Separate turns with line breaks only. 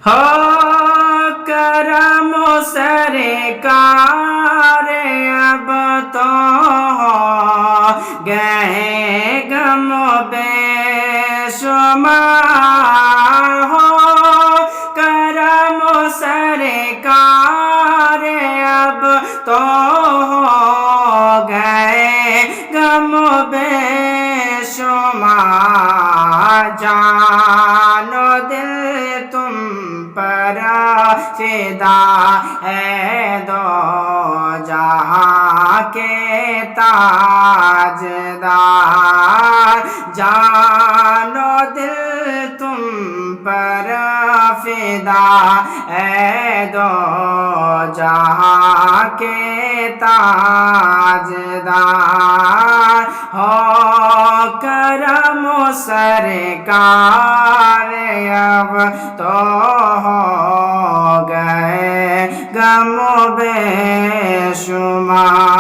ہو کرم سرکار اب تو ہو گئے غم بے شمار ہو کرم سرکار اب تو ہو گئے غم بے شمار جان و دل تم پر فدا ہے دو جہاں کے تاجدار جان و دل تم پر فدا ہے دو جہاں کے تاجدار ہو کرم سرکار اب تو ہو گئے غم بے شمار